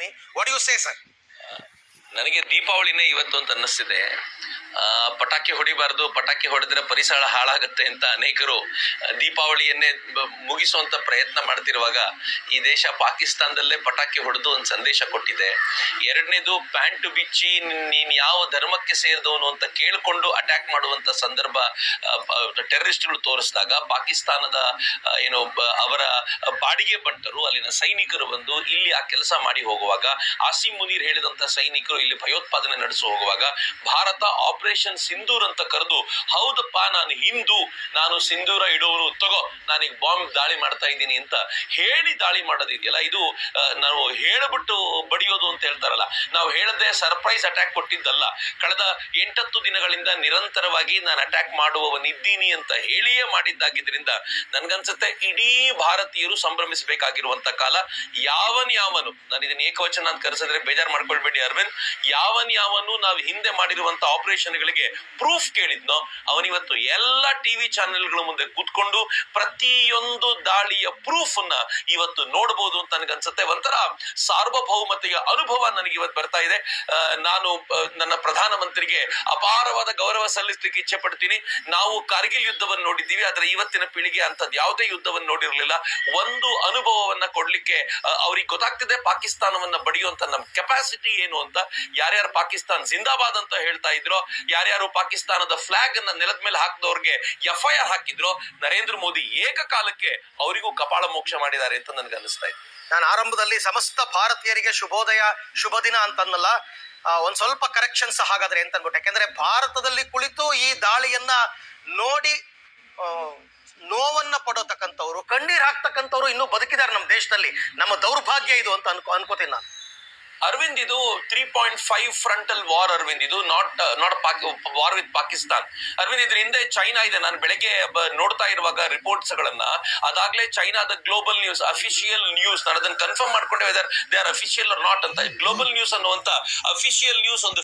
Army. What do you say, sir? ನನಗೆ ದೀಪಾವಳಿನೇ ಇವತ್ತು ಅಂತ ಅನ್ನಿಸ್ತಿದೆ. ಪಟಾಕಿ ಹೊಡಿಬಾರ್ದು, ಪಟಾಕಿ ಹೊಡೆದ್ರೆ ಪರಿಸರ ಹಾಳಾಗುತ್ತೆ ಅಂತ ಅನೇಕರು ದೀಪಾವಳಿಯನ್ನೇ ಮುಗಿಸುವಂತ ಪ್ರಯತ್ನ ಮಾಡ್ತಿರುವಾಗ ಈ ದೇಶ ಪಾಕಿಸ್ತಾನದಲ್ಲೇ ಪಟಾಕಿ ಹೊಡೆದು ಒಂದು ಸಂದೇಶ ಕೊಟ್ಟಿದೆ. ಎರಡನೇದು ಪ್ಯಾಂಟು ಬಿಚ್ಚಿ ನೀನ್ ಯಾವ ಧರ್ಮಕ್ಕೆ ಸೇರಿದವನು ಅಂತ ಕೇಳಿಕೊಂಡು ಅಟ್ಯಾಕ್ ಮಾಡುವಂತ ಸಂದರ್ಭ ಟೆರರಿಸ್ಟ್ಗಳು ತೋರಿಸಿದಾಗ ಪಾಕಿಸ್ತಾನದ ಅವರ ಬಾಡಿಗೆ ಬಂಟರು ಅಲ್ಲಿನ ಸೈನಿಕರು ಬಂದು ಇಲ್ಲಿ ಆ ಕೆಲಸ ಮಾಡಿ ಹೋಗುವಾಗ, ಆಸಿಮ್ ಮುನೀರ್ ಹೇಳಿದಂತ ಸೈನಿಕರು ಇಲ್ಲಿ ಭಯೋತ್ಪಾದನೆ ನಡೆಸು ಹೋಗುವಾಗ ಭಾರತ ಆಪರೇಷನ್ ಸಿಂಧೂರ್ ಅಂತ ಕರೆದು, ಹೌದಪ್ಪ ನಾನು ಹಿಂದೂ, ನಾನು ಸಿಂಧೂರ ಇಡೋನು, ತಗೋ ನಾನೀಗ ಬಾಂಬ್ ದಾಳಿ ಮಾಡ್ತಾ ಇದ್ದೀನಿ ಅಂತ ಹೇಳಿ ದಾಳಿ ಮಾಡೋದಿದೆಯಲ್ಲ, ಇದು ನಾವು ಹೇಳಬಿಟ್ಟು ಬಡಿಯೋದು ಅಂತ ಹೇಳ್ತಾರಲ್ಲ, ನಾವು ಹೇಳದೆ ಸರ್ಪ್ರೈಸ್ ಅಟ್ಯಾಕ್ ಕೊಟ್ಟಿದ್ದಲ್ಲ. ಕಳೆದ 8-10 ದಿನಗಳಿಂದ ನಿರಂತರವಾಗಿ ನಾನು ಅಟ್ಯಾಕ್ ಮಾಡುವವನಿದ್ದೀನಿ ಅಂತ ಹೇಳಿಯೇ ಮಾಡಿದ್ದಾಗಿದ್ರಿಂದ ನನ್ಗನ್ಸುತ್ತೆ ಇಡೀ ಭಾರತೀಯರು ಸಂಭ್ರಮಿಸಬೇಕಾಗಿರುವಂತ ಕಾಲ. ಯಾವನು ನಾನು ಇದನ್ನ ಏಕವಚನ ಅಂತ ಕರೆಸಿದ್ರೆ ಬೇಜಾರು ಮಾಡ್ಕೊಳ್ಬೇಡಿ ಅರವಿಂದ್, ಯಾವನು ನಾವು ಹಿಂದೆ ಮಾಡಿರುವಂತ ಆಪರೇಷನ್ಗಳಿಗೆ ಪ್ರೂಫ್ ಕೇಳಿದ್ನೋ ಅವನಿವತ್ತು ಎಲ್ಲ ಟಿವಿ ಚಾನೆಲ್ಗಳ ಮುಂದೆ ಕೂತ್ಕೊಂಡು ಪ್ರತಿಯೊಂದು ದಾಳಿಯ ಪ್ರೂಫ್ ಅನ್ನ ಇವತ್ತು ನೋಡಬಹುದು ಅಂತ ನನಗನ್ಸುತ್ತೆ. ಒಂಥರ ಸಾರ್ವಭೌಮತೆಯ ಅನುಭವ ನನಗೆ ಇವತ್ತು ಬರ್ತಾ ಇದೆ. ನಾನು ನನ್ನ ಪ್ರಧಾನಮಂತ್ರಿಗೆ ಅಪಾರವಾದ ಗೌರವ ಸಲ್ಲಿಸಲಿಕ್ಕೆ ಇಚ್ಛೆ ಪಡ್ತೀನಿ. ನಾವು ಕಾರ್ಗಿಲ್ ಯುದ್ಧವನ್ನು ನೋಡಿದ್ದೀವಿ, ಆದ್ರೆ ಇವತ್ತಿನ ಪೀಳಿಗೆ ಅಂತದ್ದು ಯಾವುದೇ ಯುದ್ಧವನ್ನು ನೋಡಿರಲಿಲ್ಲ. ಒಂದು ಅನುಭವವನ್ನ ಕೊಡ್ಲಿಕ್ಕೆ ಅವ್ರಿಗೆ ಗೊತ್ತಾಗ್ತಿದೆ ಪಾಕಿಸ್ತಾನವನ್ನ ಬಡಿಯುವಂತ ನಮ್ ಕೆಪಾಸಿಟಿ ಏನು ಅಂತ. ಯಾರ್ಯಾರು ಪಾಕಿಸ್ತಾನ ಜಿಂದಾಬಾದ್ ಅಂತ ಹೇಳ್ತಾ ಇದ್ರೋ, ಯಾರ್ಯಾರು ಪಾಕಿಸ್ತಾನದ ಫ್ಲಾಗ್ ಅನ್ನ ನೆಲದ ಮೇಲೆ ಹಾಕಿದವ್ರಿಗೆ FIR ಹಾಕಿದ್ರು, ನರೇಂದ್ರ ಮೋದಿ ಏಕಕಾಲಕ್ಕೆ ಅವರಿಗೂ ಕಪಾಳ ಮೋಕ್ಷ ಮಾಡಿದ್ದಾರೆ ಅಂತ ನನ್ಗೆ ಅನಿಸ್ತಾ ಇದೆ. ನಾನು ಆರಂಭದಲ್ಲಿ ಸಮಸ್ತ ಭಾರತೀಯರಿಗೆ ಶುಭೋದಯ, ಶುಭ ದಿನ ಅಂತನ್ನಲ್ಲ, ಒಂದ್ ಸ್ವಲ್ಪ ಕರೆಕ್ಷನ್ಸ್ ಹಾಗಾದ್ರೆ ಅಂತ ಅನ್ಬಿಟ್ಟು. ಯಾಕೆಂದ್ರೆ ಭಾರತದಲ್ಲಿ ಕುಳಿತು ಈ ದಾಳಿಯನ್ನ ನೋಡಿ ನೋವನ್ನ ಪಡೋತಕ್ಕಂಥವ್ರು, ಕಣ್ಣೀರ್ ಹಾಕ್ತಕ್ಕಂಥವ್ರು ಇನ್ನೂ ಬದುಕಿದ್ದಾರೆ ನಮ್ಮ ದೇಶದಲ್ಲಿ. ನಮ್ಮ ದೌರ್ಭಾಗ್ಯ ಇದು ಅಂತ ಅನ್ಕೋತೀನಿ ನಾನು. ಅರವಿಂದ್, ಇದು 3.5 ಫ್ರಂಟಲ್ ವಾರ್ ಅರವಿಂದ್, ಇದು not war with Pakistan. Arvind, ಇದ್ರ ಹಿಂದೆ ಚೈನಾ ಇದೆ. ನಾನು ಬೆಳಗ್ಗೆ ನೋಡ್ತಾ ಇರುವಾಗ ರಿಪೋರ್ಟ್ಸ್ ಗಳನ್ನ, ಅದಾಗ್ಲೇ ಚೈನಾದ ಗ್ಲೋಬಲ್ ನ್ಯೂಸ್, ಅಫಿಷಿಯಲ್ ನ್ಯೂಸ್, ನಾನು ಅದನ್ನ ಕನ್ಫರ್ಮ್ ಮಾಡ್ಕೊಂಡೆ whether they are official or not ಅಂತ. ಗ್ಲೋಬಲ್ ನ್ಯೂಸ್ ಅನ್ನುವಂತ ಅಫಿಷಿಯಲ್ ನ್ಯೂಸ್ ಒಂದು